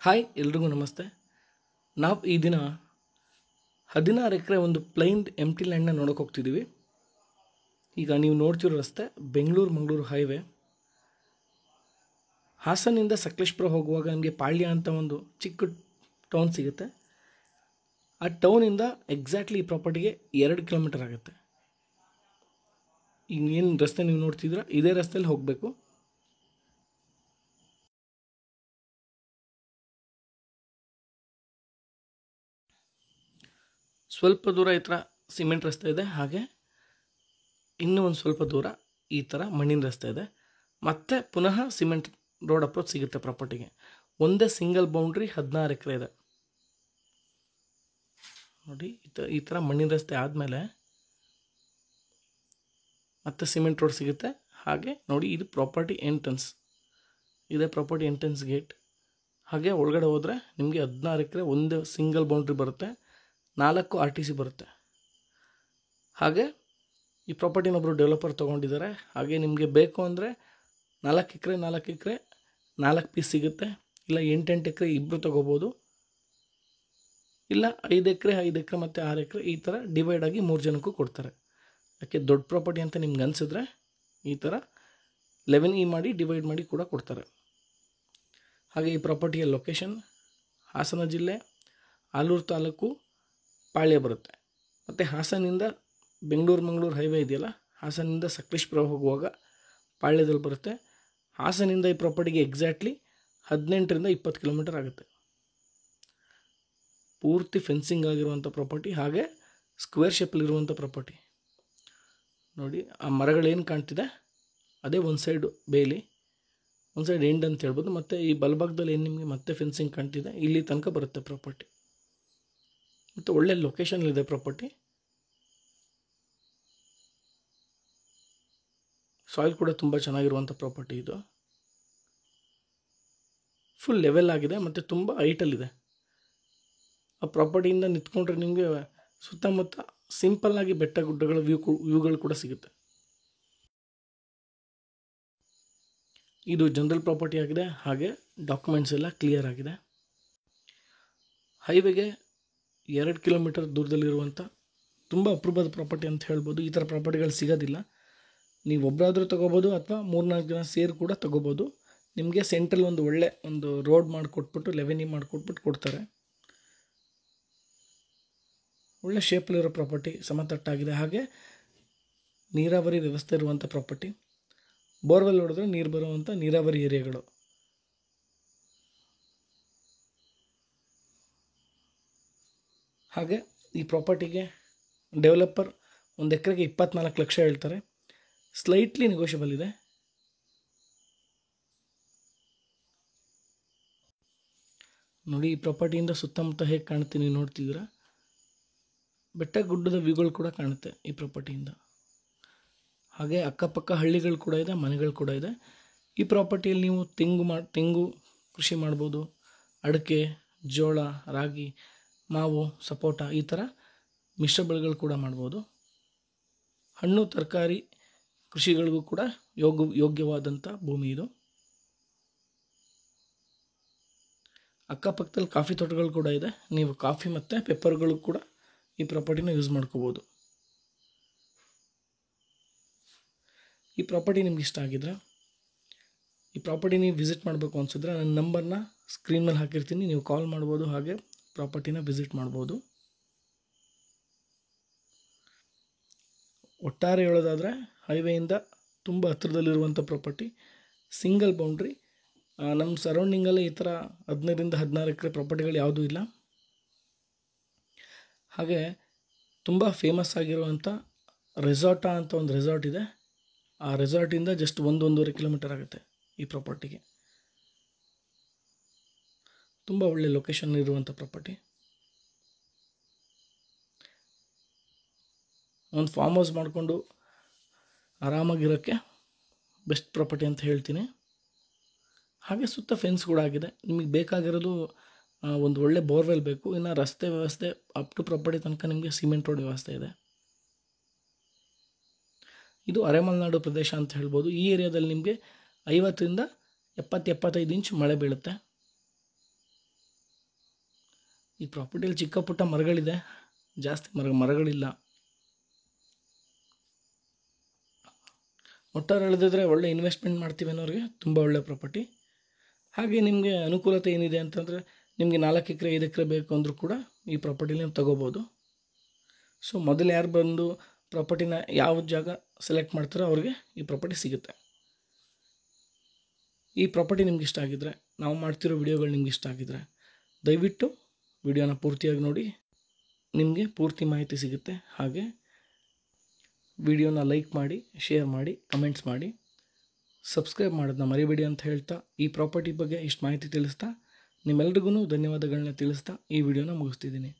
Hi ಎಲ್ರಿಗೂ ನಮಸ್ತೆ. ನಾವು ಈ ದಿನ 16 ಎಕರೆ ಒಂದು ಪ್ಲೈನ್ ಎಂಟಿ ಲ್ಯಾಂಡ್ನ ನೋಡೋಕೆ ಹೋಗ್ತಿದ್ದೀವಿ. ಈಗ ನೀವು ನೋಡ್ತಿರೋ ರಸ್ತೆ ಬೆಂಗಳೂರು-ಮಂಗಳೂರು ಹೈವೇ. ಹಾಸನಿಂದ ಸಕಲೇಶಪುರ ಹೋಗುವಾಗ ನಿಮಗೆ ಪಾಳ್ಯ ಅಂತ ಒಂದು ಚಿಕ್ಕ ಟೌನ್ ಸಿಗುತ್ತೆ. ಆ ಟೌನಿಂದ ಎಕ್ಸಾಕ್ಟ್ಲಿ ಈ ಪ್ರಾಪರ್ಟಿಗೆ 2 ಕಿಲೋಮೀಟರ್ ಆಗುತ್ತೆ. ಈಗ ಏನು ರಸ್ತೆ ನೀವು ನೋಡ್ತಿದ್ದೀರಾ, ಇದೇ ರಸ್ತೆಯಲ್ಲಿ ಹೋಗಬೇಕು. ಸ್ವಲ್ಪ ದೂರ ಈ ಥರ ಸಿಮೆಂಟ್ ರಸ್ತೆ ಇದೆ, ಹಾಗೆ ಇನ್ನೂ ಒಂದು ಸ್ವಲ್ಪ ದೂರ ಈ ಥರ ಮಣ್ಣಿನ ರಸ್ತೆ ಇದೆ. ಮತ್ತೆ ಪುನಃ ಸಿಮೆಂಟ್ ರೋಡ್ ಅಪ್ರೋಚ್ ಸಿಗುತ್ತೆ ಪ್ರಾಪರ್ಟಿಗೆ. ಒಂದೇ ಸಿಂಗಲ್ ಬೌಂಡ್ರಿ 16 ಎಕರೆ ಇದೆ ನೋಡಿ. ಈ ಥರ ಮಣ್ಣಿನ ರಸ್ತೆ ಆದಮೇಲೆ ಮತ್ತೆ ಸಿಮೆಂಟ್ ರೋಡ್ ಸಿಗುತ್ತೆ. ಹಾಗೆ ನೋಡಿ, ಇದು ಪ್ರಾಪರ್ಟಿ ಎಂಟ್ರೆನ್ಸ್ ಇದೆ, ಪ್ರಾಪರ್ಟಿ ಎಂಟ್ರೆನ್ಸ್ ಗೇಟ್. ಹಾಗೆ ಒಳಗಡೆ ಹೋದರೆ ನಿಮಗೆ 16 ಎಕರೆ ಒಂದು ಸಿಂಗಲ್ ಬೌಂಡ್ರಿ ಬರುತ್ತೆ, 4 RTC ಬರುತ್ತೆ. ಹಾಗೆ ಈ ಪ್ರಾಪರ್ಟಿನ ಒಬ್ಬರು ಡೆವಲಪರ್ ತೊಗೊಂಡಿದ್ದಾರೆ. ಹಾಗೆ ನಿಮಗೆ ಬೇಕು ಅಂದರೆ 4 ಎಕರೆ 4 ಪೀಸ್ ಸಿಗುತ್ತೆ, ಇಲ್ಲ 8 ಎಕರೆ ಇಬ್ಬರು ತೊಗೋಬೋದು, ಇಲ್ಲ 5 ಎಕರೆ ಮತ್ತು 6 ಎಕರೆ ಈ ಥರ ಡಿವೈಡ್ ಆಗಿ 3 ಜನಕ್ಕೂ ಕೊಡ್ತಾರೆ. ಯಾಕೆ ದೊಡ್ಡ ಪ್ರಾಪರ್ಟಿ ಅಂತ ನಿಮ್ಗೆ ಅನಿಸಿದ್ರೆ ಈ ಥರ 11E ಮಾಡಿ ಡಿವೈಡ್ ಮಾಡಿ ಕೂಡ ಕೊಡ್ತಾರೆ. ಹಾಗೆ ಈ ಪ್ರಾಪರ್ಟಿಯ ಲೊಕೇಶನ್ ಹಾಸನ ಜಿಲ್ಲೆ, ಆಲೂರು ತಾಲೂಕು, ಪಾಳ್ಯ ಬರುತ್ತೆ. ಮತ್ತು ಹಾಸನಿಂದ ಬೆಂಗಳೂರು-ಮಂಗಳೂರು ಹೈವೇ ಇದೆಯಲ್ಲ, ಹಾಸನಿಂದ ಸಕಲೇಶಪುರ ಹೋಗುವಾಗ ಪಾಳ್ಯದಲ್ಲಿ ಬರುತ್ತೆ. ಹಾಸನಿಂದ ಈ ಪ್ರಾಪರ್ಟಿಗೆ ಎಕ್ಸಾಕ್ಟ್ಲಿ 18ರಿಂದ 20 ಕಿಲೋಮೀಟರ್ ಆಗುತ್ತೆ. ಪೂರ್ತಿ ಫೆನ್ಸಿಂಗ್ ಆಗಿರುವಂಥ ಪ್ರಾಪರ್ಟಿ, ಹಾಗೆ ಸ್ಕ್ವೇರ್ ಶೇಪಲ್ಲಿರುವಂಥ ಪ್ರಾಪರ್ಟಿ ನೋಡಿ. ಆ ಮರಗಳೇನು ಕಾಣ್ತಿದೆ ಅದೇ ಒಂದು ಸೈಡು ಬೇಲಿ, ಒಂದು ಸೈಡ್ ಎಂಡ್ ಅಂತ ಹೇಳ್ಬೋದು. ಮತ್ತು ಈ ಬಲಭಾಗದಲ್ಲಿ ಏನು ನಿಮಗೆ ಮತ್ತೆ ಫೆನ್ಸಿಂಗ್ ಕಾಣ್ತಿದೆ, ಇಲ್ಲಿ ತನಕ ಬರುತ್ತೆ ಪ್ರಾಪರ್ಟಿ. ಮತ್ತು ಒಳ್ಳೆ ಲೊಕೇಶನ್ಲಿದೆ ಪ್ರಾಪರ್ಟಿ. ಸಾಯಿಲ್ ಕೂಡ ತುಂಬ ಚೆನ್ನಾಗಿರುವಂಥ ಪ್ರಾಪರ್ಟಿ ಇದು. ಫುಲ್ ಲೆವೆಲ್ ಆಗಿದೆ ಮತ್ತು ತುಂಬ ಹೈಟಲ್ಲಿದೆ. ಆ ಪ್ರಾಪರ್ಟಿಯಿಂದ ನಿಂತ್ಕೊಂಡ್ರೆ ನಿಮಗೆ ಸುತ್ತಮುತ್ತ ಸಿಂಪಲ್ಲಾಗಿ ಬೆಟ್ಟ ಗುಡ್ಡಗಳ ವ್ಯೂಗಳು ಕೂಡ ಸಿಗುತ್ತೆ. ಇದು ಜನರಲ್ ಪ್ರಾಪರ್ಟಿ ಆಗಿದೆ, ಹಾಗೆ ಡಾಕ್ಯುಮೆಂಟ್ಸ್ ಎಲ್ಲ ಕ್ಲಿಯರ್ ಆಗಿದೆ. ಹೈವೇಗೆ 2 ಕಿಲೋಮೀಟರ್ ದೂರದಲ್ಲಿರುವಂಥ ತುಂಬ ಅಪರೂಪದ ಪ್ರಾಪರ್ಟಿ ಅಂತ ಹೇಳ್ಬೋದು. ಈ ಥರ ಪ್ರಾಪರ್ಟಿಗಳು ಸಿಗೋದಿಲ್ಲ. ನೀವು ಒಬ್ಬರಾದರೂ ತೊಗೋಬೋದು, ಅಥವಾ 3-4 ಜನ ಸೇರಿ ಕೂಡ ತೊಗೋಬೋದು. ನಿಮಗೆ ಸೆಂಟ್ರಲ್ ಒಂದು ಒಳ್ಳೆ ಒಂದು ರೋಡ್ ಮಾಡಿಕೊಟ್ಬಿಟ್ಟು 11E ಮಾಡಿಕೊಟ್ಬಿಟ್ಟು ಕೊಡ್ತಾರೆ. ಒಳ್ಳೆ ಶೇಪಲ್ಲಿರೋ ಪ್ರಾಪರ್ಟಿ, ಸಮತಟ್ಟಾಗಿದೆ. ಹಾಗೆ ನೀರಾವರಿ ವ್ಯವಸ್ಥೆ ಇರುವಂಥ ಪ್ರಾಪರ್ಟಿ. ಬೋರ್ವೆಲ್ ಹೊಡೆದ್ರೆ ನೀರು ಬರುವಂಥ ನೀರಾವರಿ ಏರಿಯಾಗಳು. ಹಾಗೆ ಈ ಪ್ರಾಪರ್ಟಿಗೆ ಡೆವಲಪರ್ 1 ಎಕರೆಗೆ 24 ಲಕ್ಷ ಹೇಳ್ತಾರೆ. ಸ್ಲೈಟ್ಲಿ ನೆಗೋಷಿಯಬಲ್ ಇದೆ. ನೋಡಿ, ಈ ಪ್ರಾಪರ್ಟಿಯಿಂದ ಸುತ್ತಮುತ್ತ ಹೇಗೆ ಕಾಣುತ್ತೆ ನೀವು ನೋಡ್ತಿದ್ದೀರಾ. ಬೆಟ್ಟ ಗುಡ್ಡದ ವ್ಯೂಗಳು ಕೂಡ ಕಾಣುತ್ತೆ ಈ ಪ್ರಾಪರ್ಟಿಯಿಂದ. ಹಾಗೆ ಅಕ್ಕಪಕ್ಕ ಹಳ್ಳಿಗಳು ಕೂಡ ಇದೆ, ಮನೆಗಳು ಕೂಡ ಇದೆ. ಈ ಪ್ರಾಪರ್ಟಿಯಲ್ಲಿ ನೀವು ತೆಂಗು ಕೃಷಿ ಮಾಡ್ಬೋದು, ಅಡಿಕೆ, ಜೋಳ, ರಾಗಿ, ಮಾವು, ಸಪೋಟ ಈ ಥರ ಮಿಶ್ರ ಬೆಳೆಗಳು ಕೂಡ ಮಾಡ್ಬೋದು. ಹಣ್ಣು ತರಕಾರಿ ಕೃಷಿಗಳಿಗೂ ಕೂಡ ಯೋಗ್ಯವಾದಂಥ ಭೂಮಿ ಇದು. ಅಕ್ಕಪಕ್ಕದಲ್ಲಿ ಕಾಫಿ ತೋಟಗಳು ಕೂಡ ಇದೆ. ನೀವು ಕಾಫಿ ಮತ್ತು ಪೆಪ್ಪರ್ಗಳು ಕೂಡ ಈ ಪ್ರಾಪರ್ಟಿನ ಯೂಸ್ ಮಾಡ್ಕೋಬೋದು. ಈ ಪ್ರಾಪರ್ಟಿ ನಿಮ್ಗೆ ಇಷ್ಟ ಆಗಿದ್ರೆ, ಈ ಪ್ರಾಪರ್ಟಿ ನೀವು ವಿಸಿಟ್ ಮಾಡಬೇಕು ಅನಿಸಿದ್ರೆ ನನ್ನ ನಂಬರ್ನ ಸ್ಕ್ರೀನ್ ಮೇಲೆ ಹಾಕಿರ್ತೀನಿ, ನೀವು ಕಾಲ್ ಮಾಡ್ಬೋದು, ಹಾಗೆ ಪ್ರಾಪರ್ಟಿನ ವಿಸಿಟ್ ಮಾಡ್ಬೋದು. ಒಟ್ಟಾರೆ ಹೇಳೋದಾದರೆ ಹೈವೇಯಿಂದ ತುಂಬ ಹತ್ತಿರದಲ್ಲಿರುವಂಥ ಪ್ರಾಪರ್ಟಿ, ಸಿಂಗಲ್ ಬೌಂಡ್ರಿ. ನಮ್ಮ ಸರೌಂಡಿಂಗಲ್ಲೇ ಈ ಥರ 15ರಿಂದ 16 ಎಕರೆ ಪ್ರಾಪರ್ಟಿಗಳು ಯಾವುದೂ ಇಲ್ಲ. ಹಾಗೆ ತುಂಬ ಫೇಮಸ್ ಆಗಿರುವಂಥ ರೆಸಾರ್ಟ ಅಂತ ಒಂದು ರೆಸಾರ್ಟ್ ಇದೆ. ಆ ರೆಸಾರ್ಟಿಂದ ಜಸ್ಟ್ 1-1.5 ಕಿಲೋಮೀಟರ್ ಆಗುತ್ತೆ ಈ ಪ್ರಾಪರ್ಟಿಗೆ. ತುಂಬ ಒಳ್ಳೆ ಲೊಕೇಶನ್ ಇರುವಂಥ ಪ್ರಾಪರ್ಟಿ. ಒಂದು ಫಾರ್ಮ್ ಹೌಸ್ ಮಾಡಿಕೊಂಡು ಆರಾಮಾಗಿರೋಕ್ಕೆ ಬೆಸ್ಟ್ ಪ್ರಾಪರ್ಟಿ ಅಂತ ಹೇಳ್ತೀನಿ. ಹಾಗೆ ಸುತ್ತ ಫೆನ್ಸ್ ಕೂಡ ಆಗಿದೆ. ನಿಮಗೆ ಬೇಕಾಗಿರೋದು ಒಂದು ಒಳ್ಳೆ ಬೋರ್ವೆಲ್ ಬೇಕು, ಇನ್ನು ರಸ್ತೆ ವ್ಯವಸ್ಥೆ ಅಪ್ ಟು ಪ್ರಾಪರ್ಟಿ ತನಕ ನಿಮಗೆ ಸಿಮೆಂಟ್ ರೋಡ್ ವ್ಯವಸ್ಥೆ ಇದೆ. ಇದು ಅರೆಮಲೆನಾಡು ಪ್ರದೇಶ ಅಂತ ಹೇಳ್ಬೋದು. ಈ ಏರಿಯಾದಲ್ಲಿ ನಿಮಗೆ 50ರಿಂದ 70-75 ಇಂಚ್ ಮಳೆ ಬೀಳುತ್ತೆ. ಈ ಪ್ರಾಪರ್ಟಿಯಲ್ಲಿ ಚಿಕ್ಕ ಪುಟ್ಟ ಮರಗಳಿದೆ, ಜಾಸ್ತಿ ಮರಗಳಿಲ್ಲ. ಒಟ್ಟಾರೆ ಹೇಳಿದ್ರೆ ಒಳ್ಳೆ ಇನ್ವೆಸ್ಟ್ಮೆಂಟ್ ಮಾಡ್ತೀವಿ ಅನ್ನೋರಿಗೆ ತುಂಬ ಒಳ್ಳೆ ಪ್ರಾಪರ್ಟಿ. ಹಾಗೆ ನಿಮಗೆ ಅನುಕೂಲತೆ ಏನಿದೆ ಅಂತಂದರೆ ನಿಮಗೆ 4 ಎಕರೆ 5 ಎಕರೆ ಬೇಕು ಅಂದರೂ ಕೂಡ ಈ ಪ್ರಾಪರ್ಟಿಲಿ ನೀವು ತೊಗೋಬೋದು. ಸೊ ಮೊದಲು ಯಾರು ಬಂದು ಪ್ರಾಪರ್ಟಿನ ಯಾವ ಜಾಗ ಸೆಲೆಕ್ಟ್ ಮಾಡ್ತಾರೋ ಅವ್ರಿಗೆ ಈ ಪ್ರಾಪರ್ಟಿ ಸಿಗುತ್ತೆ. ಈ ಪ್ರಾಪರ್ಟಿ ನಿಮ್ಗೆ ಇಷ್ಟ ಆಗಿದ್ದರೆ, ನಾವು ಮಾಡ್ತಿರೋ ವಿಡಿಯೋಗಳು ನಿಮ್ಗೆ ಇಷ್ಟ ಆಗಿದ್ದರೆ ದಯವಿಟ್ಟು ವಿಡಿಯೋನ ಪೂರ್ತಿಯಾಗಿ ನೋಡಿ, ನಿಮಗೆ ಪೂರ್ತಿ ಮಾಹಿತಿ ಸಿಗುತ್ತೆ. ಹಾಗೆ ವಿಡಿಯೋನ ಲೈಕ್ ಮಾಡಿ, ಶೇರ್ ಮಾಡಿ, ಕಮೆಂಟ್ಸ್ ಮಾಡಿ, ಸಬ್ಸ್ಕ್ರೈಬ್ ಮಾಡೋದನ್ನ ಮರಿಬೇಡಿ ಅಂತ ಹೇಳ್ತಾ, ಈ ಪ್ರಾಪರ್ಟಿ ಬಗ್ಗೆ ಇಷ್ಟು ಮಾಹಿತಿ ತಿಳಿಸ್ತಾ ನಿಮ್ಮೆಲ್ರಿಗೂ ಧನ್ಯವಾದಗಳನ್ನ ತಿಳಿಸ್ತಾ ಈ ವಿಡಿಯೋನ ಮುಗಿಸ್ತಿದ್ದೀನಿ.